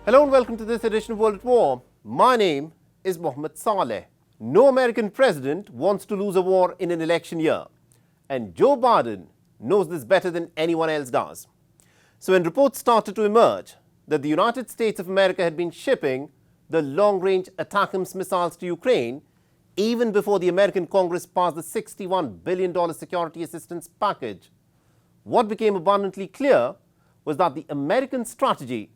Hello and welcome to this edition of World at War. My name is Mohammed Saleh. No American president wants to lose a war in an election year, and Joe Biden knows this better than anyone else does. So when reports started to emerge that the United States of America had been shipping the long-range ATACMS missiles to Ukraine even before the American Congress passed the $61 billion security assistance package, what became abundantly clear was that the American strategy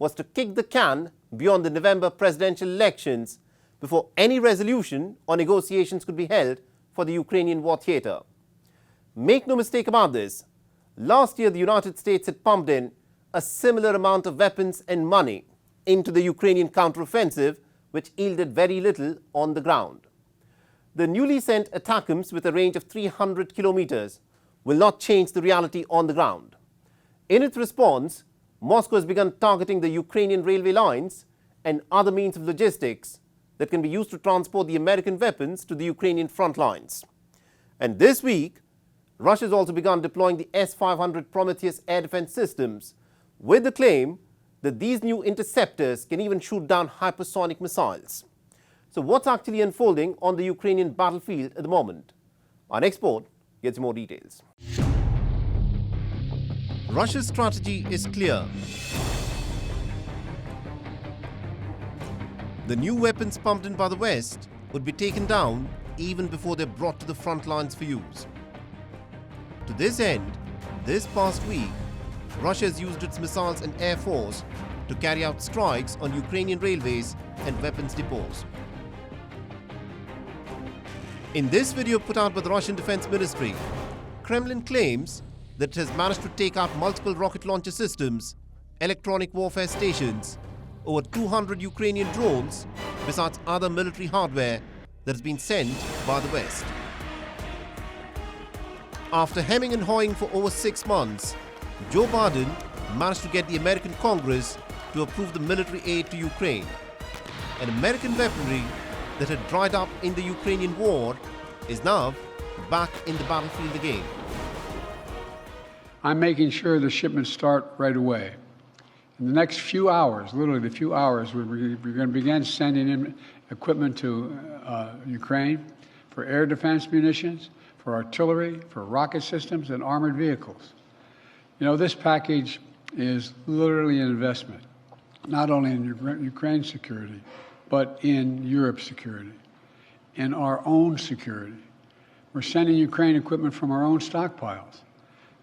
was to kick the can beyond the November presidential elections before any resolution or negotiations could be held for the Ukrainian war theatre. Make no mistake about this, last year the United States had pumped in a similar amount of weapons and money into the Ukrainian counteroffensive, which yielded very little on the ground. The newly sent ATACMS with a range of 300 kilometers will not change the reality on the ground. In its response, Moscow has begun targeting the Ukrainian railway lines and other means of logistics that can be used to transport the American weapons to the Ukrainian front lines. And this week, Russia has also begun deploying the S-500 Prometheus air defense systems with the claim that these new interceptors can even shoot down hypersonic missiles. So what's actually unfolding on the Ukrainian battlefield at the moment? Our next report gets more details. Russia's strategy is clear. The new weapons pumped in by the West would be taken down even before they're brought to the front lines for use. To this end, this past week, Russia has used its missiles and air force to carry out strikes on Ukrainian railways and weapons depots. In this video put out by the Russian Defense Ministry, Kremlin claims that it has managed to take out multiple rocket launcher systems, electronic warfare stations, over 200 Ukrainian drones, besides other military hardware that has been sent by the West. After hemming and hawing for over 6 months, Joe Biden managed to get the American Congress to approve the military aid to Ukraine. And American weaponry that had dried up in the Ukrainian war is now back in the battlefield again. I'm making sure the shipments start right away. In the next few hours, literally the few hours, we're going to begin sending in equipment to Ukraine for air defense munitions, for artillery, for rocket systems, and armored vehicles. You know, this package is literally an investment, not only in Ukraine's security, but in Europe's security, in our own security. We're sending Ukraine equipment from our own stockpiles.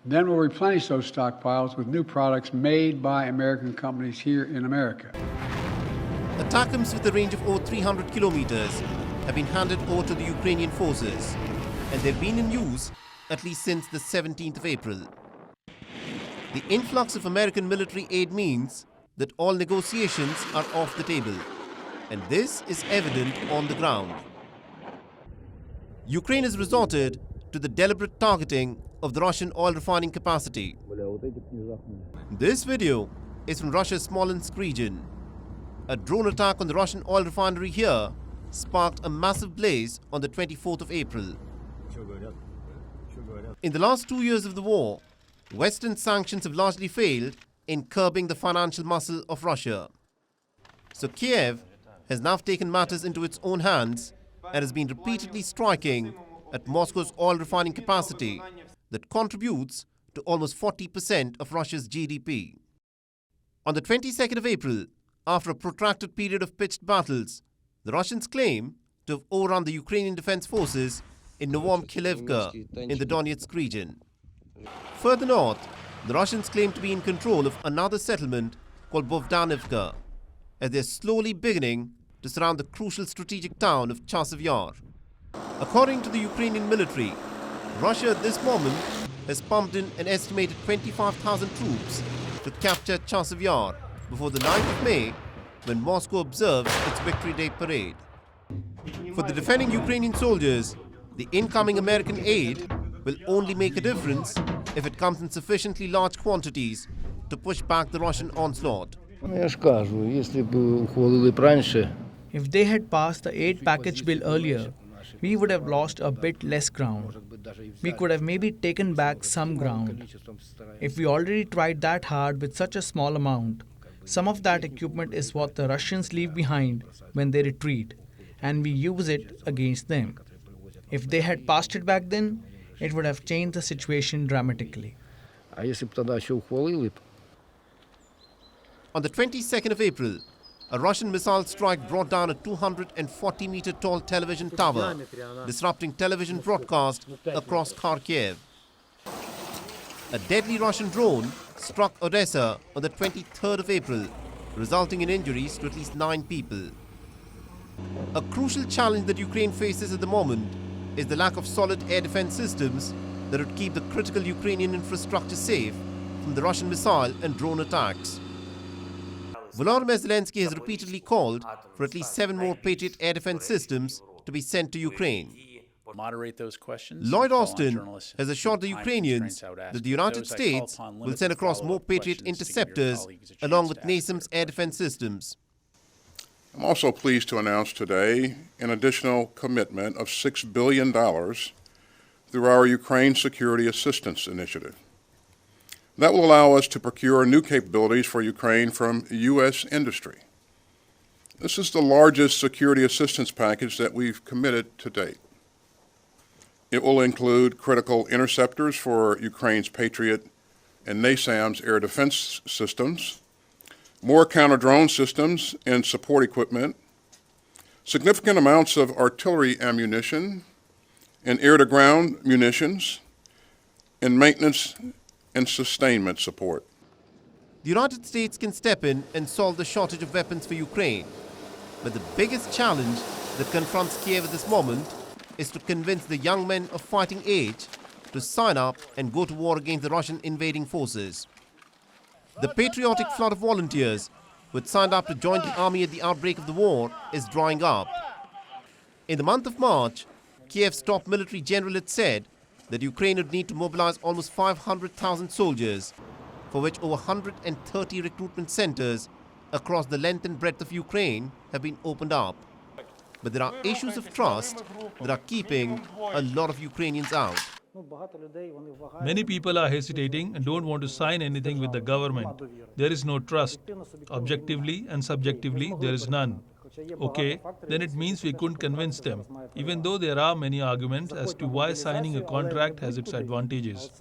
Then we'll replenish those stockpiles with new products made by American companies here in America. ATACMS with a range of over 300 kilometers have been handed over to the Ukrainian forces, and they've been in use at least since the 17th of April. The influx of American military aid means that all negotiations are off the table, and this is evident on the ground. Ukraine has resorted to the deliberate targeting of the Russian oil refining capacity. This video is from Russia's Smolensk region. A drone attack on the Russian oil refinery here sparked a massive blaze on the 24th of April. In the last 2 years of the war, Western sanctions have largely failed in curbing the financial muscle of Russia. So Kiev has now taken matters into its own hands and has been repeatedly striking at Moscow's oil refining capacity that contributes to almost 40% of Russia's GDP. On the 22nd of April, after a protracted period of pitched battles, the Russians claim to have overrun the Ukrainian defense forces in Novomkilivka in the Donetsk region. Further north, the Russians claim to be in control of another settlement called Bogdanivka, as they are slowly beginning to surround the crucial strategic town of Chasiv Yar. According to the Ukrainian military, Russia at this moment has pumped in an estimated 25,000 troops to capture Chasiv Yar before the 9th of May, when Moscow observes its Victory Day parade. For the defending Ukrainian soldiers, the incoming American aid will only make a difference if it comes in sufficiently large quantities to push back the Russian onslaught. If they had passed the aid package bill earlier, we would have lost a bit less ground. We could have maybe taken back some ground. If we already tried that hard with such a small amount, Some of that equipment is what the Russians leave behind when they retreat, and we use it against them. If they had passed it back then, it would have changed the situation dramatically. А если б тогда ще ухвалили б? On the 22nd of April, a Russian missile strike brought down a 240-meter tall television tower, disrupting television broadcast across Kharkiv. A deadly Russian drone struck Odessa on the 23rd of April, resulting in injuries to at least 9 people. A crucial challenge that Ukraine faces at the moment is the lack of solid air defense systems that would keep the critical Ukrainian infrastructure safe from the Russian missile and drone attacks. Volodymyr Zelensky has repeatedly called for at least 7 more Patriot air defense systems to be sent to Ukraine. Moderate those questions. Lloyd Call on Austin journalists has assured the time Ukrainians constraints I would ask. that the United Those I States call upon will limit send the across more follow-up Patriot questions to give your interceptors colleagues a along chance with to ask NASAM's their air defense systems. I'm also pleased to announce today an additional commitment of $6 billion through our Ukraine Security Assistance Initiative. That will allow us to procure new capabilities for Ukraine from U.S. industry. This is the largest security assistance package that we've committed to date. It will include critical interceptors for Ukraine's Patriot and NASAM's air defense systems, more counter-drone systems and support equipment, significant amounts of artillery ammunition and air-to-ground munitions, and maintenance and sustainment support. The United States can step in and solve the shortage of weapons for Ukraine. But the biggest challenge that confronts Kiev at this moment is to convince the young men of fighting age to sign up and go to war against the Russian invading forces. The patriotic flood of volunteers who had signed up to join the army at the outbreak of the war is drying up. In the month of March, Kiev's top military general had said that Ukraine would need to mobilize almost 500,000 soldiers, for which over 130 recruitment centers across the length and breadth of Ukraine have been opened up. But there are issues of trust that are keeping a lot of Ukrainians out. Many people are hesitating and don't want to sign anything with the government. There is no trust. Objectively and subjectively, there is none. Okay, then it means we couldn't convince them, even though there are many arguments as to why signing a contract has its advantages.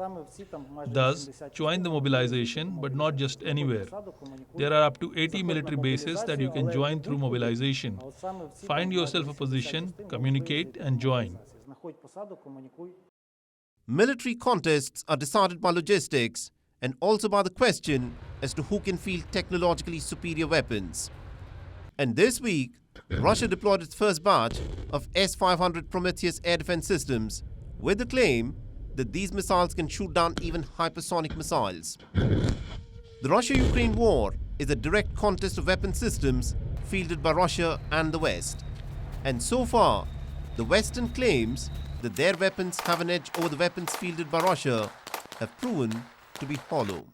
Thus, join the mobilization, but not just anywhere. There are up to 80 military bases that you can join through mobilization. Find yourself a position, communicate, and join. Military contests are decided by logistics and also by the question as to who can field technologically superior weapons. And this week, Russia deployed its first batch of S-500 Prometheus air defense systems with the claim that these missiles can shoot down even hypersonic missiles. The Russia-Ukraine war is a direct contest of weapon systems fielded by Russia and the West. And so far, the Western claims that their weapons have an edge over the weapons fielded by Russia have proven to be hollow.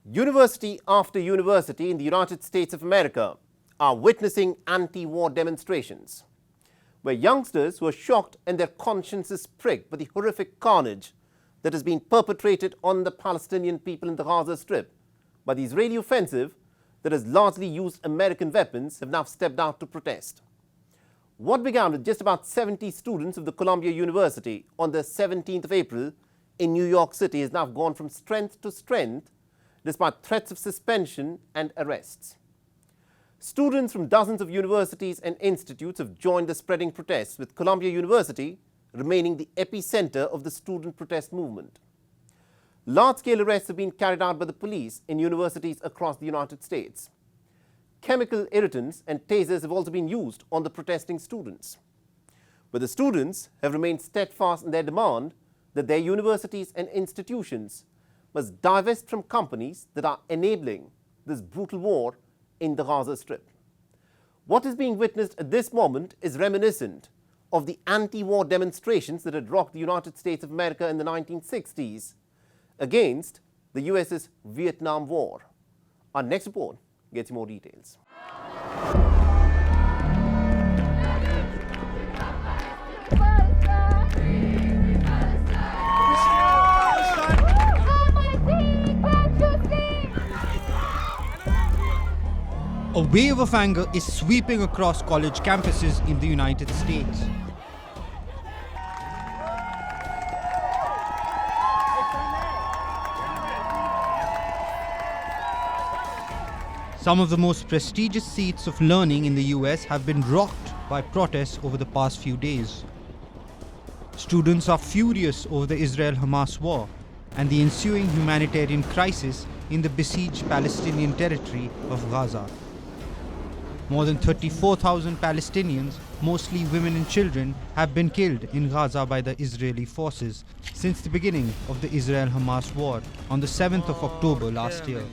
University after university in the United States of America are witnessing anti-war demonstrations, where youngsters who are shocked and their consciences pricked by the horrific carnage that has been perpetrated on the Palestinian people in the Gaza Strip by the Israeli offensive that has largely used American weapons have now stepped out to protest. What began with just about 70 students of the Columbia University on the 17th of April in New York City has now gone from strength to strength despite threats of suspension and arrests. Students from dozens of universities and institutes have joined the spreading protests, with Columbia University remaining the epicenter of the student protest movement. Large-scale arrests have been carried out by the police in universities across the United States. Chemical irritants and tasers have also been used on the protesting students. But the students have remained steadfast in their demand that their universities and institutions must divest from companies that are enabling this brutal war in the Gaza Strip. What is being witnessed at this moment is reminiscent of the anti-war demonstrations that had rocked the United States of America in the 1960s against the US's Vietnam War. Our next report gets you more details. A wave of anger is sweeping across college campuses in the United States. Some of the most prestigious seats of learning in the US have been rocked by protests over the past few days. Students are furious over the Israel-Hamas war and the ensuing humanitarian crisis in the besieged Palestinian territory of Gaza. More than 34,000 Palestinians, mostly women and children, have been killed in Gaza by the Israeli forces since the beginning of the Israel-Hamas war on the 7th of October last year.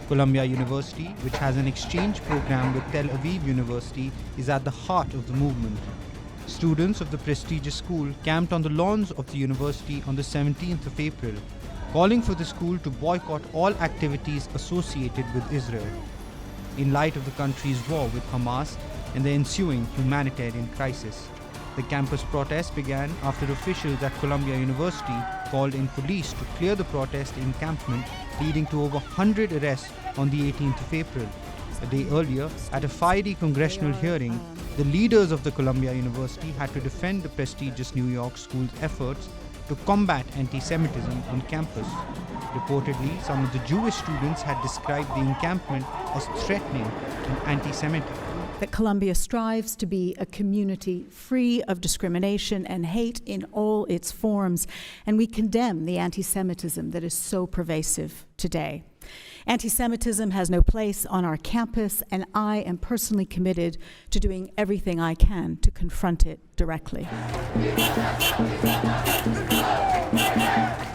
Columbia University, which has an exchange program with Tel Aviv University, is at the heart of the movement. Students of the prestigious school camped on the lawns of the university on the 17th of April, calling for the school to boycott all activities associated with Israel, in light of the country's war with Hamas and the ensuing humanitarian crisis. The campus protest began after officials at Columbia University called in police to clear the protest encampment, leading to over 100 arrests on the 18th of April. A day earlier, at a fiery congressional hearing, the leaders of the Columbia University had to defend the prestigious New York school's efforts to combat anti-Semitism on campus. Reportedly, some of the Jewish students had described the encampment as threatening and anti-Semitic. That Columbia strives to be a community free of discrimination and hate in all its forms, and we condemn the anti-Semitism that is so pervasive today. Anti-Semitism has no place on our campus, and I am personally committed to doing everything I can to confront it directly.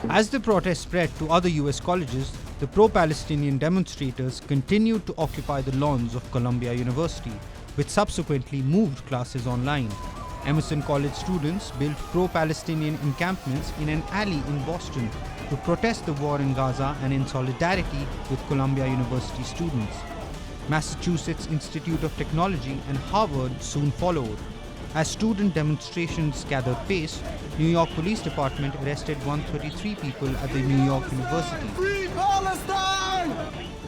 As the protest spread to other US colleges, the pro-Palestinian demonstrators continued to occupy the lawns of Columbia University, which subsequently moved classes online. Emerson College students built pro-Palestinian encampments in an alley in Boston to protest the war in Gaza and in solidarity with Columbia University students. Massachusetts Institute of Technology and Harvard soon followed. As student demonstrations gathered pace, New York Police Department arrested 133 people at the New York University, Free Palestine!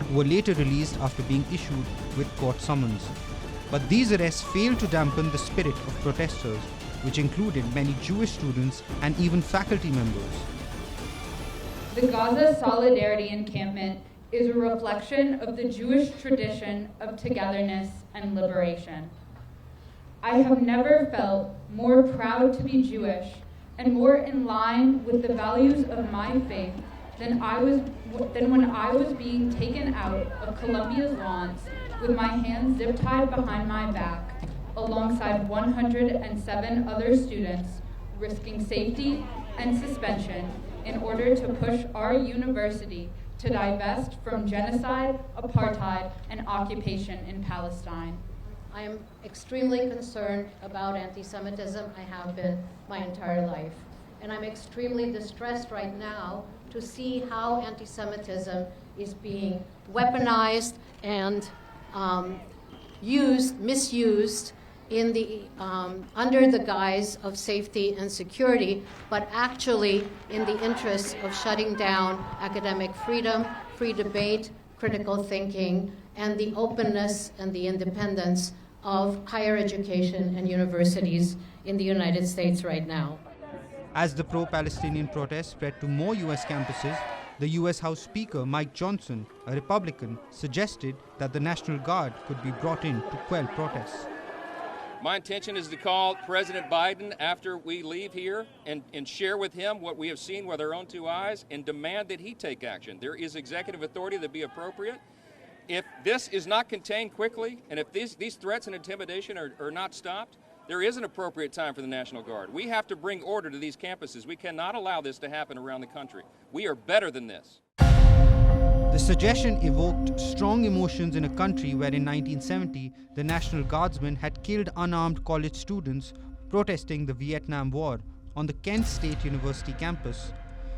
who were later released after being issued with court summons. But these arrests failed to dampen the spirit of protesters, which included many Jewish students and even faculty members. The Gaza Solidarity Encampment is a reflection of the Jewish tradition of togetherness and liberation. I have never felt more proud to be Jewish and more in line with the values of my faith than when I was being taken out of Columbia's lawns with my hands zip-tied behind my back, alongside 107 other students, risking safety and suspension in order to push our university to divest from genocide, apartheid, and occupation in Palestine. I am extremely concerned about anti-Semitism. I have been my entire life. And I'm extremely distressed right now to see how anti-Semitism is being weaponized and misused in the, under the guise of safety and security, but actually in the interest of shutting down academic freedom, free debate, critical thinking, and the openness and the independence of higher education and universities in the United States right now. As the pro-Palestinian protests spread to more US campuses, the US House Speaker Mike Johnson, a Republican, suggested that the National Guard could be brought in to quell protests. My intention is to call President Biden after we leave here and share with him what we have seen with our own two eyes and demand that he take action. There is executive authority that be appropriate. If this is not contained quickly, and if these threats and intimidation are not stopped, there is an appropriate time for the National Guard. We have to bring order to these campuses. We cannot allow this to happen around the country. We are better than this. The suggestion evoked strong emotions in a country where in 1970, the National Guardsmen had killed unarmed college students protesting the Vietnam War on the Kent State University campus.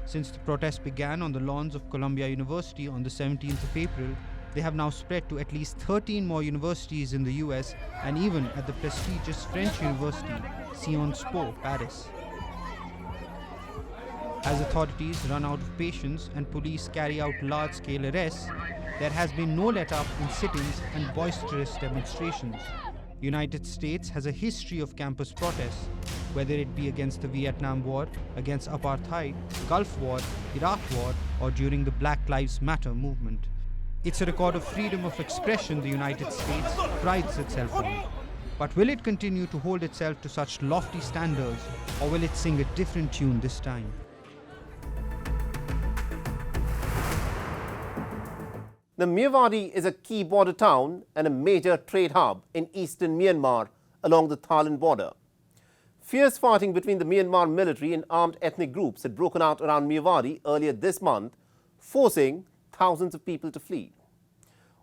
Since the protests began on the lawns of Columbia University on the 17th of April, they have now spread to at least 13 more universities in the US and even at the prestigious French university, Sciences Po, Paris. As authorities run out of patience and police carry out large-scale arrests, there has been no let-up in sit-ins and boisterous demonstrations. The United States has a history of campus protests, whether it be against the Vietnam War, against apartheid, Gulf War, Iraq War, or during the Black Lives Matter movement. It's a record of freedom of expression the United States prides itself on. But will it continue to hold itself to such lofty standards, or will it sing a different tune this time? The Myanmar is a key border town and a major trade hub in eastern Myanmar along the Thailand border. Fierce fighting between the Myanmar military and armed ethnic groups had broken out around Myanmar earlier this month, forcing thousands of people to flee.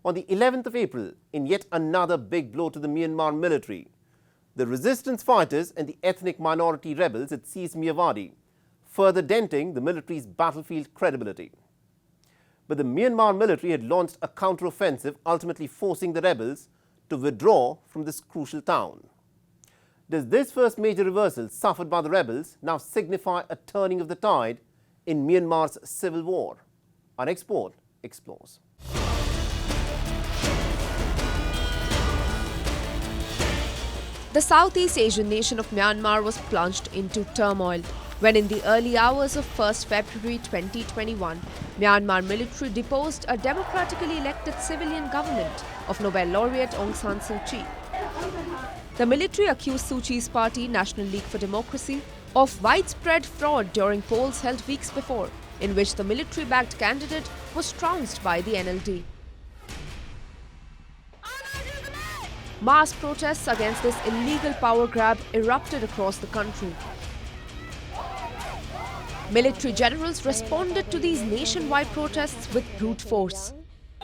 On the 11th of April, in yet another big blow to the Myanmar military, the resistance fighters and the ethnic minority rebels had seized Myanmar, further denting the military's battlefield credibility. But the Myanmar military had launched a counter-offensive, ultimately forcing the rebels to withdraw from this crucial town. Does this first major reversal suffered by the rebels now signify a turning of the tide in Myanmar's civil war? Our next report explores. The Southeast Asian nation of Myanmar was plunged into turmoil when in the early hours of 1st February 2021, Myanmar military deposed a democratically elected civilian government of Nobel laureate Aung San Suu Kyi. The military accused Suu Kyi's party, National League for Democracy, of widespread fraud during polls held weeks before, in which the military-backed candidate was trounced by the NLD. Mass protests against this illegal power grab erupted across the country. Military generals responded to these nationwide protests with brute force.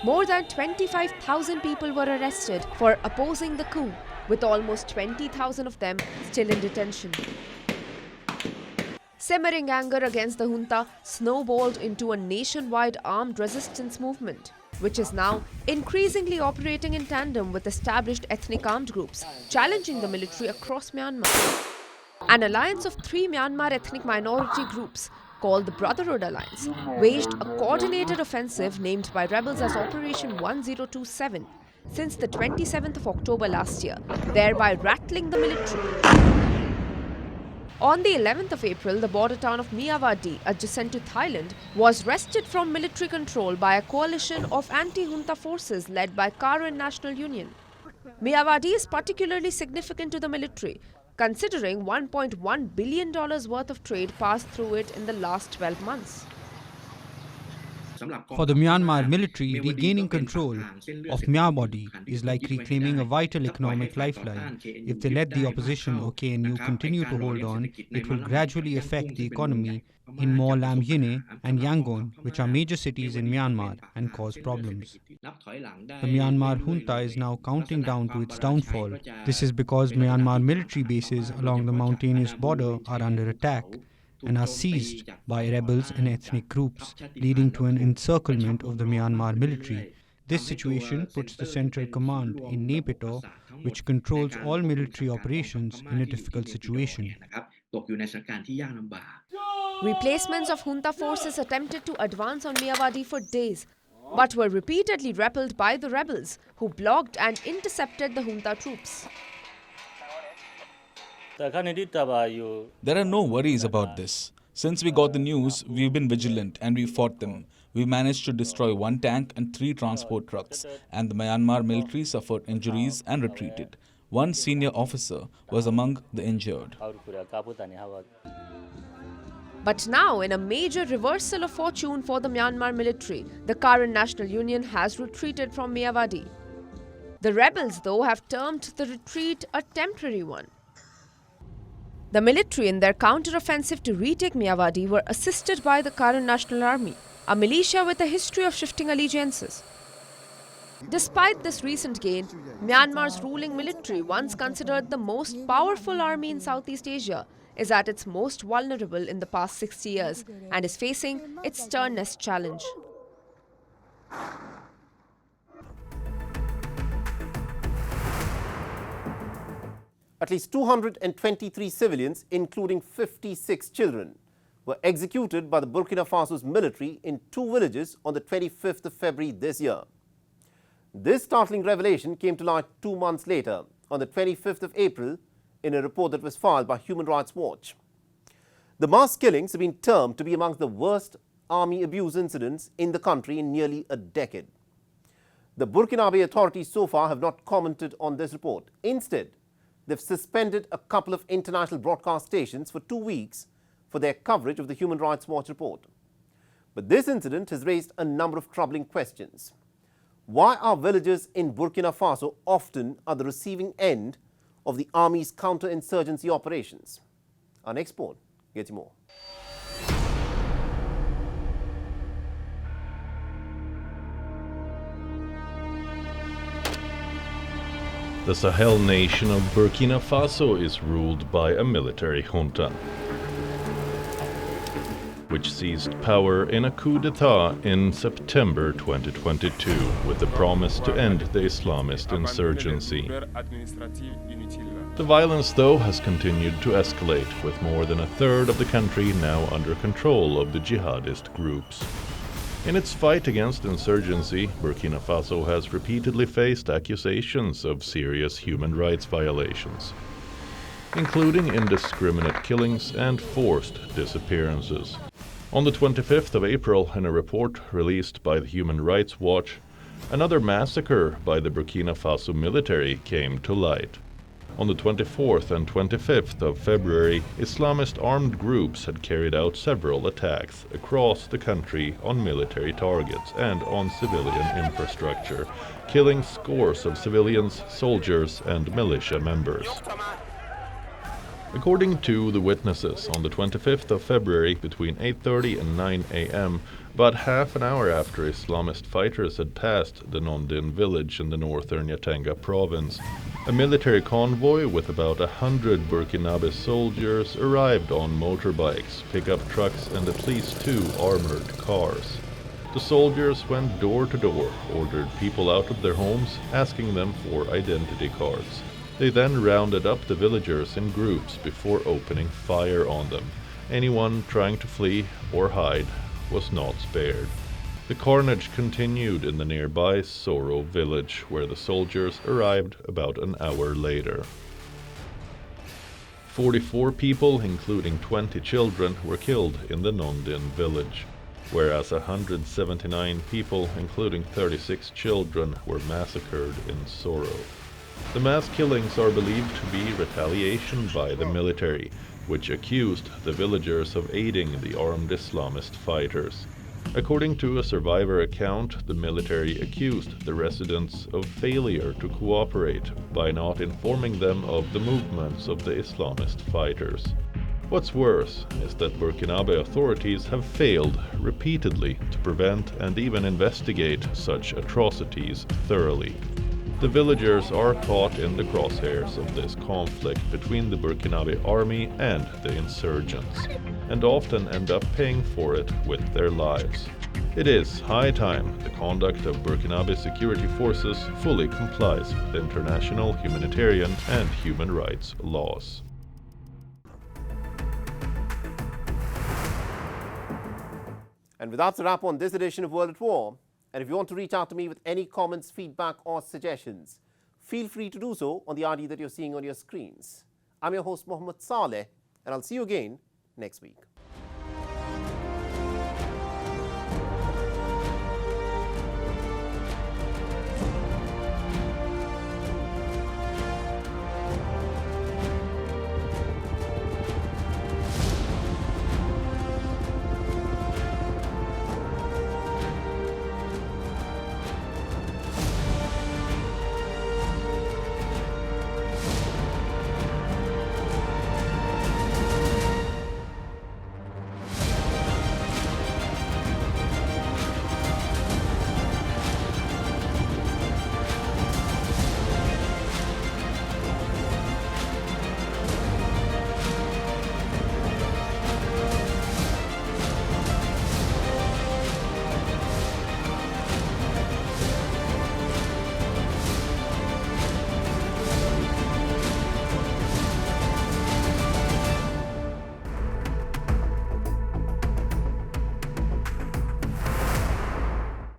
More than 25,000 people were arrested for opposing the coup, with almost 20,000 of them still in detention. Simmering anger against the junta snowballed into a nationwide armed resistance movement, which is now increasingly operating in tandem with established ethnic armed groups, challenging the military across Myanmar. An alliance of 3 Myanmar ethnic minority groups, called the Brotherhood Alliance, waged a coordinated offensive named by rebels as Operation 1027 since the 27th of October last year, thereby rattling the military. On the 11th of April, the border town of Myanmar, adjacent to Thailand, was wrested from military control by a coalition of anti-junta forces led by Karen National Union. Myanmar is particularly significant to the military, considering $1.1 billion worth of trade passed through it in the last 12 months. For the Myanmar military, regaining control of Myanmar is like reclaiming a vital economic lifeline. If they let the opposition OKNU continue to hold on, it will gradually affect the economy in Mo Lam Yine and Yangon, which are major cities in Myanmar, and cause problems. The Myanmar junta is now counting down to its downfall. This is because Myanmar military bases along the mountainous border are under attack and are seized by rebels and ethnic groups, leading to an encirclement of the Myanmar military. This situation puts the Central Command in Naypyidaw, which controls all military operations, in a difficult situation. Replacements of junta forces attempted to advance on Myanmar for days, but were repeatedly repelled by the rebels, who blocked and intercepted the junta troops. There are no worries about this. Since we got the news, we've been vigilant and we fought them. We managed to destroy 1 tank and 3 transport trucks, and the Myanmar military suffered injuries and retreated. 1 senior officer was among the injured. But now, in a major reversal of fortune for the Myanmar military, the Karen National Union has retreated from Myanmar. The rebels, though, have termed the retreat a temporary one. The military, in their counter-offensive to retake Myanmar, were assisted by the Karen National Army, a militia with a history of shifting allegiances. Despite this recent gain, Myanmar's ruling military, once considered the most powerful army in Southeast Asia, is at its most vulnerable in the past 60 years and is facing its sternest challenge. At least 223 civilians, including 56 children, were executed by the Burkina Faso's military in 2 villages on the 25th of February this year. This startling revelation came to light 2 months later, on the 25th of April, in a report that was filed by Human Rights Watch. The mass killings have been termed to be among the worst army abuse incidents in the country in nearly a decade. The Burkinabe authorities so far have not commented on this report. Instead, they've suspended a couple of international broadcast stations for 2 weeks for their coverage of the Human Rights Watch report. But this incident has raised a number of troubling questions. Why are villagers in Burkina Faso often at the receiving end of the army's counter-insurgency operations? Our next report gets you more. The Sahel nation of Burkina Faso is ruled by a military junta, which seized power in a coup d'etat in September 2022 with the promise to end the Islamist insurgency. The violence, though, has continued to escalate, with more than a third of the country now under control of the jihadist groups. In its fight against insurgency, Burkina Faso has repeatedly faced accusations of serious human rights violations, including indiscriminate killings and forced disappearances. On the 25th of April, in a report released by the Human Rights Watch, another massacre by the Burkina Faso military came to light. On the 24th and 25th of February, Islamist armed groups had carried out several attacks across the country on military targets and on civilian infrastructure, killing scores of civilians, soldiers, and militia members. According to the witnesses, on the 25th of February, between 8:30 and 9 a.m., about half an hour after Islamist fighters had passed the Nondin village in the northern Yatanga province, a military convoy with about 100 Burkinabe soldiers arrived on motorbikes, pickup trucks, and at least 2 armored cars. The soldiers went door to door, ordered people out of their homes, asking them for identity cards. They then rounded up the villagers in groups before opening fire on them. Anyone trying to flee or hide was not spared. The carnage continued in the nearby Soro village, where the soldiers arrived about an hour later. 44 people, including 20 children, were killed in the Nondin village, whereas 179 people, including 36 children, were massacred in Soro. The mass killings are believed to be retaliation by the military, which accused the villagers of aiding the armed Islamist fighters. According to a survivor account, the military accused the residents of failure to cooperate by not informing them of the movements of the Islamist fighters. What's worse is that Burkinabe authorities have failed repeatedly to prevent and even investigate such atrocities thoroughly. The villagers are caught in the crosshairs of this conflict between the Burkinabe army and the insurgents, and often end up paying for it with their lives. It is high time the conduct of Burkinabe security forces fully complies with international humanitarian and human rights laws. And with that's a wrap on this edition of World at War. And if you want to reach out to me with any comments, feedback or suggestions, feel free to do so on the ID that you're seeing on your screens. I'm your host, Mohammed Saleh, and I'll see you again next week.